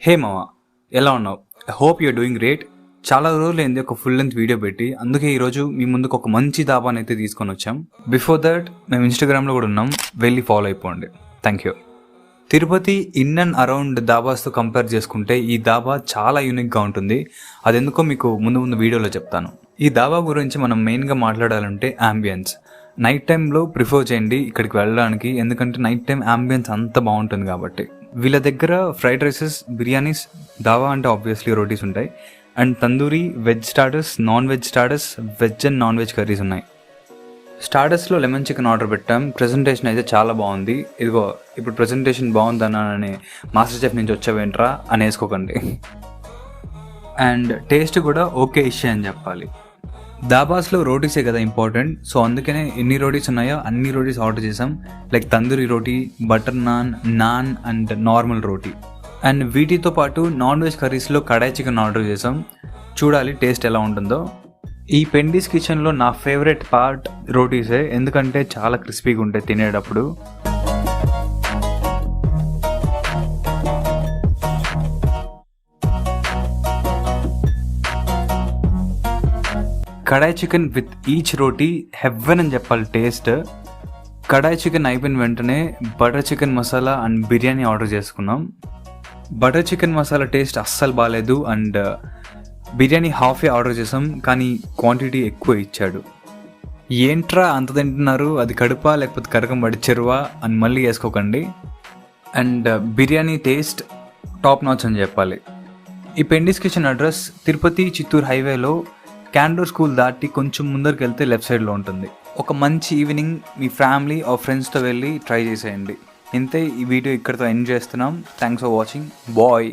హే మామ, ఎలా ఉన్నావు? Hope you're doing great. చాలా రోజులైంది ఒక ఫుల్ లెంత్ వీడియో పెట్టి, అందుకే ఈరోజు మీ ముందుకు ఒక మంచి దాబాని అయితే తీసుకొని వచ్చాం. బిఫోర్ దట్ మేము ఇన్స్టాగ్రామ్లో కూడా ఉన్నాం, వెళ్ళి ఫాలో అయిపోండి. Thank you. Tirupati in and around దాబాస్తో కంపేర్ చేసుకుంటే ఈ దాబా చాలా యూనిక్గా ఉంటుంది. అదెందుకో మీకు ముందు వీడియోలో చెప్తాను. ఈ దాబా గురించి మనం మెయిన్గా మాట్లాడాలంటే అంబియన్స్. నైట్ టైంలో ప్రిఫర్ చేయండి ఇక్కడికి వెళ్ళడానికి, ఎందుకంటే నైట్ టైం అంబియన్స్ అంత బాగుంటుంది కాబట్టి. వీళ్ళ దగ్గర ఫ్రైడ్ రైసెస్, బిర్యానీస్, దాబా అంటే ఆబ్వియస్లీ రోటీస్ ఉంటాయి, and tandoori, veg starters, non veg starters, veg and non veg curries ఉన్నాయి. స్టార్టర్స్లో లెమన్ చికెన్ ఆర్డర్ పెట్టాం. ప్రెజెంటేషన్ అయితే చాలా బాగుంది. ఇదిగో ఇప్పుడు ప్రెజెంటేషన్ బాగుందన్నానని మాస్టర్ చెఫ్ నుంచి వచ్చావేంట్రా అని వేసుకోకండి. అండ్ టేస్ట్ కూడా ఓకే ఇష్యూ అని చెప్పాలి. దాబాస్లో రోటీసే కదా ఇంపార్టెంట్, సో అందుకనే ఎన్ని రోటీస్ ఉన్నాయో అన్ని రోటీస్ ఆర్డర్ చేసాం. Like tandoori roti, butter non and normal roti. And వీటితో పాటు నాన్ వెజ్ కర్రీస్లో కడాయి చికెన్ ఆర్డర్ చేసాం. చూడాలి టేస్ట్ ఎలా ఉంటుందో. ఈ పెండీస్ కిచెన్లో నా ఫేవరెట్ పార్ట్ రోటీసే, ఎందుకంటే చాలా క్రిస్పీగా ఉంటాయి తినేటప్పుడు. Kadai chicken with each roti heaven అని చెప్పాలి టేస్ట్. కడాయి చికెన్ అయిపోయిన వెంటనే butter chicken masala and biryani order చేసుకున్నాం. బటర్ చికెన్ మసాలా టేస్ట్ అస్సలు బాగాలేదు, అండ్ బిర్యానీ హాఫే ఆర్డర్ చేసాం, కానీ క్వాంటిటీ ఎక్కువ ఇచ్చాడు. ఏంట్రా అంత తింటున్నారు, అది కడుపా లేకపోతే కరకం పడి చెరువా అని మళ్ళీ వేసుకోకండి. And biryani taste top notch అని చెప్పాలి. ఈ Pendy's kitchen address Tirupati Chittoor హైవేలో క్యాండోర్ స్కూల్ దాటి కొంచెం ముందరికి వెళ్తే లెఫ్ట్ సైడ్లో ఉంటుంది. ఒక మంచి ఈవినింగ్ మీ ఫ్యామిలీ ఆర్ ఫ్రెండ్స్తో వెళ్ళి ట్రై చేసేయండి. ఇంతే, ఈ వీడియో ఇక్కడితో ఎండ్ చేస్తున్నాం. Thanks for watching. బాయ్.